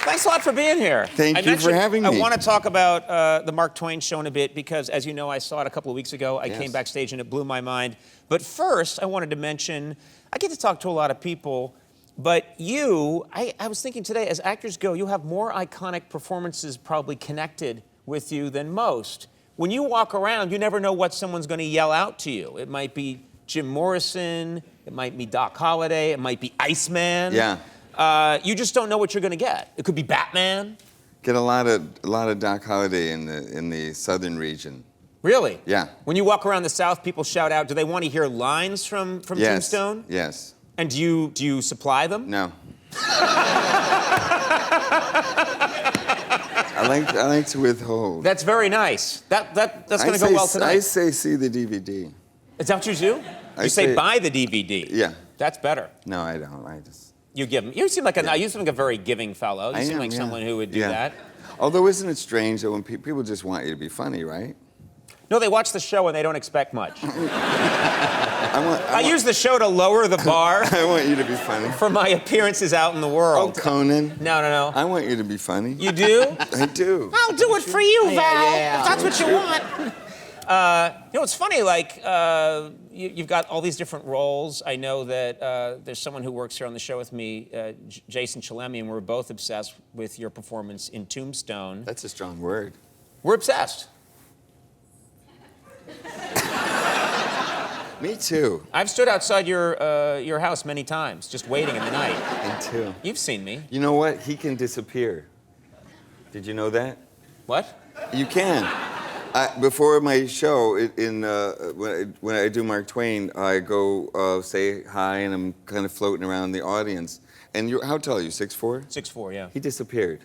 Thanks a lot for being here. Thank you for having me. I want to talk about the Mark Twain show in a bit because, as you know, I saw it a couple of weeks ago. I came backstage and it blew my mind. But first, I wanted to mention, I get to talk to a lot of people, but you, I was thinking today, as actors go, you have more iconic performances probably connected with you than most. When you walk around, you never know what someone's going to yell out to you. It might be Jim Morrison, it might be Doc Holliday, it might be Iceman. Yeah. You just don't know what you're going to get. It could be Batman. Get a lot of Doc Holliday in the southern region. Really? Yeah. When you walk around the South, people shout out. Do they want to hear lines from Tombstone? Yes. And do you supply them? No. I like to withhold. That's very nice. That's going to go well tonight. I say see the DVD. Is that what you do? You say buy the DVD. Yeah. That's better. No, I don't. I just. You give them. You seem like a very giving fellow. You seem like someone who would do that. Although, isn't it strange that when people just want you to be funny, right? No, they watch the show and they don't expect much. I use the show to lower the bar. I want you to be funny. For my appearances out in the world. Oh, Conan. No. I want you to be funny. You do? I do. I'll do it for you, Val. If that's what you want. It's funny, like, you've got all these different roles. I know that there's someone who works here on the show with me, Jason Chalemi, and we're both obsessed with your performance in Tombstone. That's a strong word. We're obsessed. Me too. I've stood outside your house many times, just waiting in the night. Me too. You've seen me. You know what? He can disappear. Did you know that? What? You can. Before my show, when I do Mark Twain, I go say hi, and I'm kind of floating around the audience. And how tall are you? 6'4"? 6'4", yeah. He disappeared.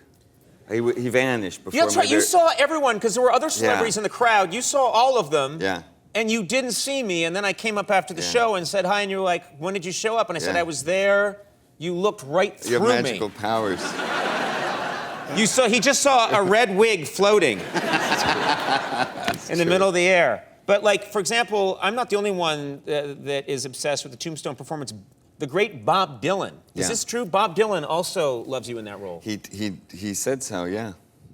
He vanished before. Yeah, that's right. You saw everyone because there were other celebrities in the crowd. You saw all of them. Yeah. And you didn't see me. And then I came up after the show and said hi. And you were like, "When did you show up?" And I said, "I was there." You looked right through me. You have magical powers. He just saw a red wig floating in the middle of the air. But like, for example, I'm not the only one that is obsessed with the Tombstone performance. The great Bob Dylan. Is this true? Bob Dylan also loves you in that role. He said so, yeah.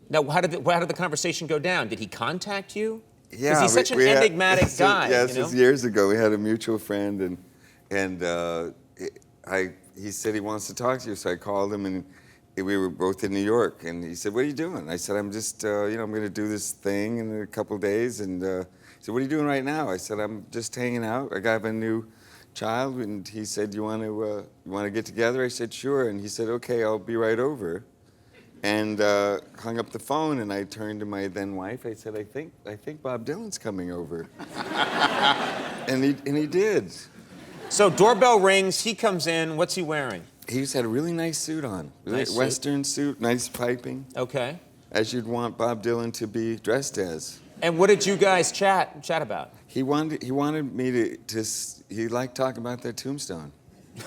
Now, how did the conversation go down? Did he contact you? Yeah. Because he's such an enigmatic guy. Yes, this was years ago. We had a mutual friend, and he said he wants to talk to you. So I called him, and we were both in New York. And he said, "What are you doing?" I said, "I'm just, I'm going to do this thing in a couple of days." And he said, "What are you doing right now?" I said, "I'm just hanging out. I got a new child." And he said, you want to get together?" I said, "Sure." And he said, "Okay, I'll be right over." And hung up the phone, and I turned to my then wife. I said, I think Bob Dylan's coming over." and he did. So doorbell rings, he comes in, what's he wearing? He's had a really nice suit on. Nice Western suit, nice piping. Okay. As you'd want Bob Dylan to be dressed as. And what did you guys chat about? He wanted me to he liked talking about that Tombstone. He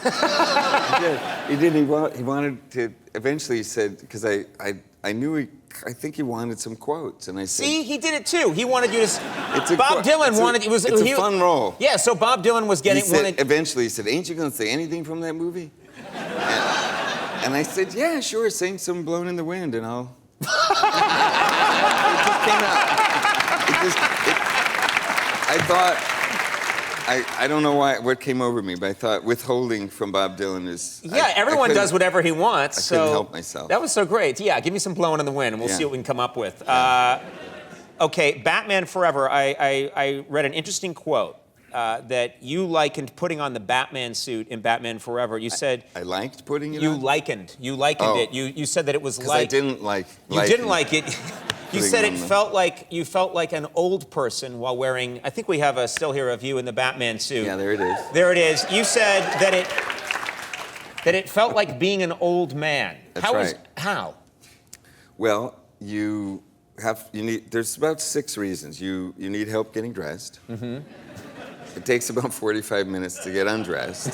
did. He wanted to. Eventually, he said, because I knew I think he wanted some quotes, and I said. See, he did it too. He wanted you to. Bob Dylan wanted. It's a fun role. Yeah. So Bob Dylan was getting. Eventually, he said, "Ain't you gonna say anything from that movie?" And I said, "Yeah, sure. Sing some "Blown in the Wind," and I'll. It just came out. I thought. I don't know what came over me, but I thought withholding from Bob Dylan is... Yeah, everyone does whatever he wants. I couldn't help myself. That was so great. Yeah, give me some Blowing in the Wind, and we'll see what we can come up with. Okay, Batman Forever. I read an interesting quote that you likened putting on the Batman suit in Batman Forever. You said... I liked putting it on? You likened it. You said that it was like... Because I didn't like... You didn't like it. You said it felt like an old person while wearing. I think we have a still here of you in the Batman suit. Yeah, there it is. There it is. You said that it felt like being an old man. That's right. How? Well, there's about 6 reasons. You need help getting dressed. Mm-hmm. It takes about 45 minutes to get undressed.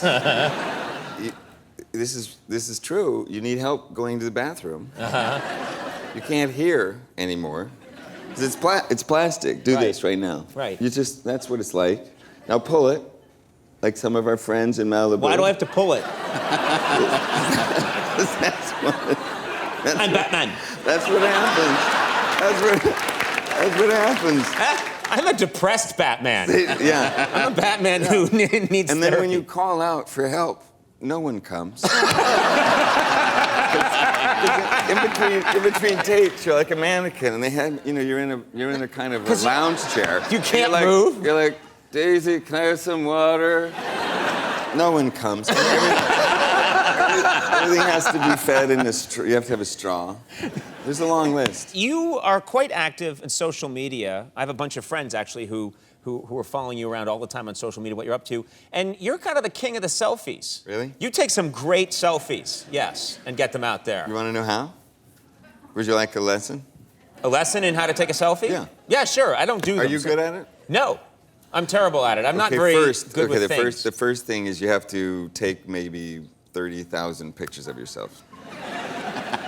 This is true. You need help going to the bathroom. Uh-huh. You can't hear anymore. It's plastic. Do this right now. Right. That's what it's like. Now pull it, like some of our friends in Malibu. Why do I have to pull it? I'm Batman. That's what happens. That's what happens. I'm a depressed Batman. Yeah. I'm a Batman who needs And then therapy. when you call out for help, no one comes. in between takes, you're like a mannequin, and they had, you're in a kind of a lounge chair. You can't move. You're like, Daisy, can I have some water? No one comes. Everything has to be fed in a straw. You have to have a straw. There's a long list. You are quite active in social media. I have a bunch of friends, actually, who are following you around all the time on social media, what you're up to. And you're kind of the king of the selfies. Really? You take some great selfies, yes, and get them out there. You want to know how? Would you like a lesson? A lesson in how to take a selfie? Yeah. Yeah, sure. I don't do them. Are you good at it? No. I'm terrible at it. I'm not very good with things. The first thing is you have to take maybe 30,000 pictures of yourself.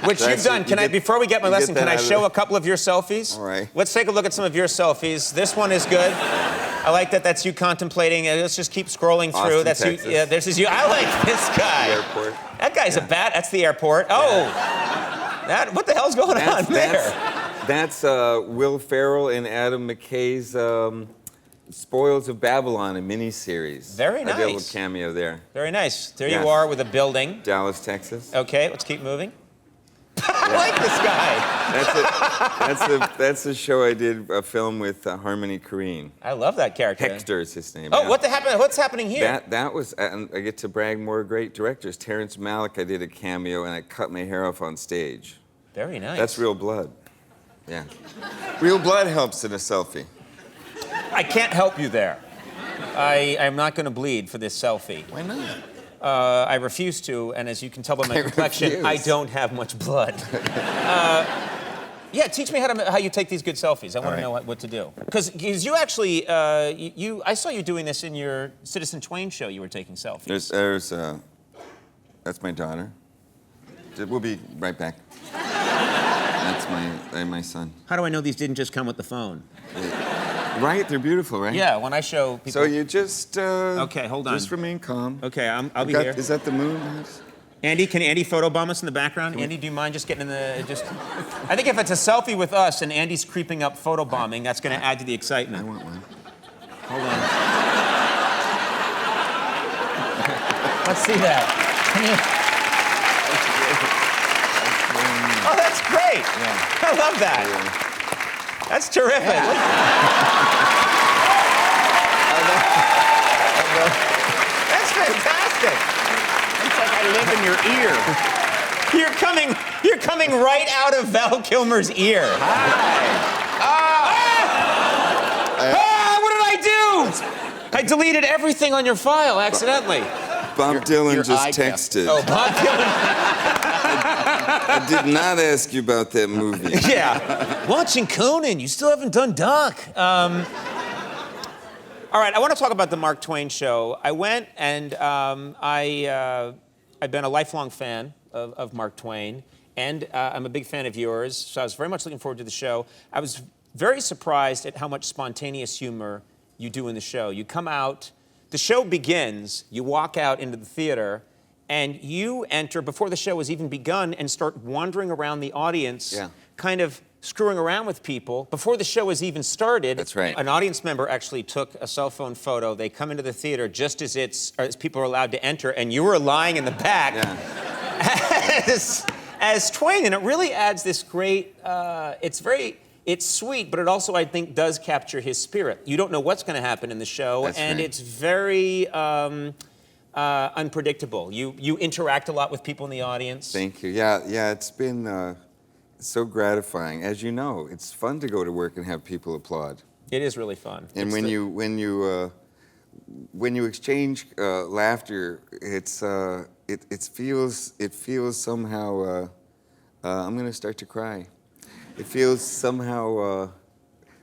Which you've done. Before we get my lesson, can I show a couple of your selfies? All right. Let's take a look at some of your selfies. This one is good. I like that. That's you contemplating. Let's just keep scrolling through. Austin, That's Texas. you. Yeah, this is you. I like this guy. The airport. That guy's a bat. That's the airport. Oh, what the hell's going on there? That's Will Ferrell and Adam McKay's Spoils of Babylon, a miniseries. Very I did a little nice. cameo there. Very nice. There Yes. you are with a building. Dallas, Texas. Okay, let's keep moving. I like this guy. That's a show I did, a film with Harmony Korine. I love that character. Hector is his name. Oh, yeah. what's happening here? That was, and I get to brag more great directors. Terrence Malick, I did a cameo, and I cut my hair off on stage. Very nice. That's real blood. Yeah. Real blood helps in a selfie. I can't help you there. I'm not going to bleed for this selfie. Why not? I refuse to, and as you can tell by my complexion, I don't have much blood. Yeah, teach me how you take these good selfies. I want to know what to do. Because you actually, I saw you doing this in your Citizen Twain show. You were taking selfies. That's my daughter. We'll be right back. That's my son. How do I know these didn't just come with the phone? Right? They're beautiful, right? Yeah, when I show people. So you just okay, hold on. Just remain calm. Okay, I'll be here. Is that the moon? Andy, can Andy photobomb us in the background? Andy, do you mind just getting in the I think if it's a selfie with us and Andy's creeping up photobombing, that's going to add to the excitement. I want one. Hold on. Let's see that. Can you? Oh, that's great. Yeah. I love that. Yeah. That's terrific. Yeah. That's fantastic. It's like I live in your ear. You're coming right out of Val Kilmer's ear. What did I do? I deleted everything on your file accidentally. Bob Dylan just texted. Oh, Bob Dylan. I did not ask you about that movie. Yeah. Watching Conan. You still haven't done Doc. All right, I want to talk about the Mark Twain show. I went and I've been a lifelong fan of Mark Twain, and I'm a big fan of yours, so I was very much looking forward to the show. I was very surprised at how much spontaneous humor you do in the show. You come out, the show begins, you walk out into the theater, and you enter, before the show has even begun, and start wandering around the audience, kind of screwing around with people. Before the show has even started, that's right. An audience member actually took a cell phone photo. They come into the theater just as people are allowed to enter, and you were lying in the back as Twain, and it really adds this great, it's sweet, but it also, I think, does capture his spirit. You don't know what's going to happen in the show, it's very unpredictable. You interact a lot with people in the audience. Thank you. Yeah, it's been so gratifying. As you know, it's fun to go to work and have people applaud. It is really fun. And when you exchange laughter, it feels somehow. I'm going to start to cry. It feels somehow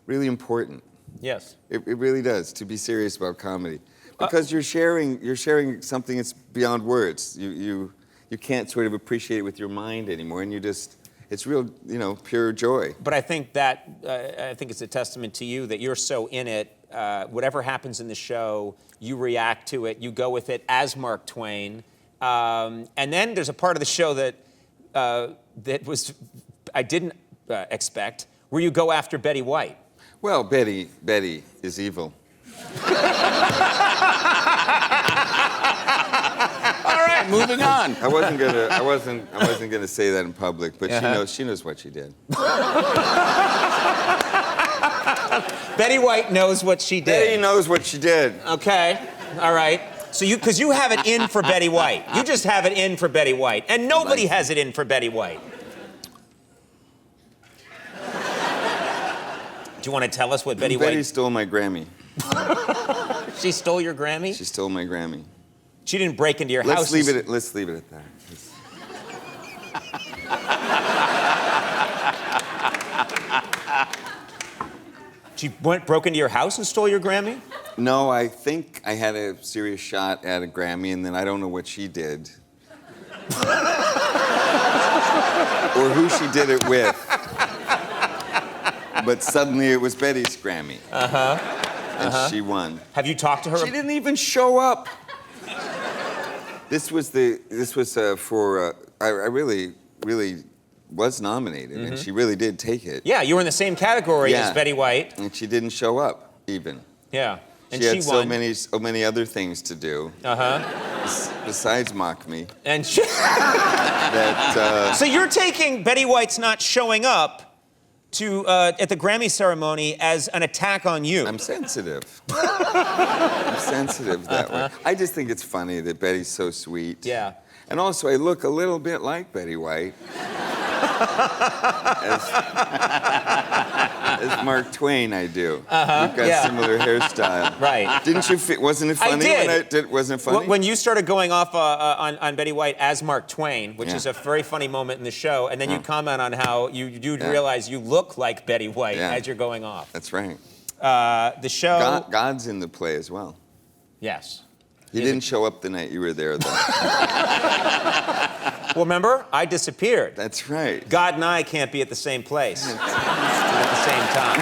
really important. Yes. It really does, to be serious about comedy, because you're sharing something that's beyond words. You can't sort of appreciate it with your mind anymore, and it's real, pure joy. But I think it's a testament to you that you're so in it. Whatever happens in the show, you react to it. You go with it as Mark Twain. And then there's a part of the show that that I didn't expect, where you go after Betty White. Well, Betty is evil. All right, moving on. I wasn't gonna say that in public, but she knows what she did. Betty White knows what she did. Betty knows what she did. Okay, all right. So because you have it in for Betty White. You just have it in for Betty White. And nobody has it in for Betty White. Do you want to tell us what Betty Betty White... stole my Grammy. She stole your Grammy? She stole my Grammy. She didn't break into your Let's house. leave it at that. She broke into your house and stole your Grammy? No, I think I had a serious shot at a Grammy, and then I don't know what she did. Or who she did it with. But suddenly it was Betty's Grammy. And she won. Have you talked to her? She didn't even show up. This was for I really was nominated, and she really did take it. Yeah, you were in the same category as Betty White. And she didn't show up even. Yeah. And she she had won. so many other things to do. Besides mock me. And she... So you're taking Betty White's not showing up to at the Grammy ceremony as an attack on you. I'm sensitive. I'm sensitive that way. I just think it's funny that Betty's so sweet. Yeah. And also, I look a little bit like Betty White. As Mark Twain, I do. We've got similar hairstyle. Right. Didn't you? Wasn't it funny? I did. Wasn't it funny? When you started going off on Betty White as Mark Twain, which is a very funny moment in the show, and then you comment on how you realize you look like Betty White as you're going off. That's right. The show... God's in the play as well. Yes. He didn't show up the night you were there, though. Well, remember, I disappeared. That's right. God and I can't be at the same place at the same time.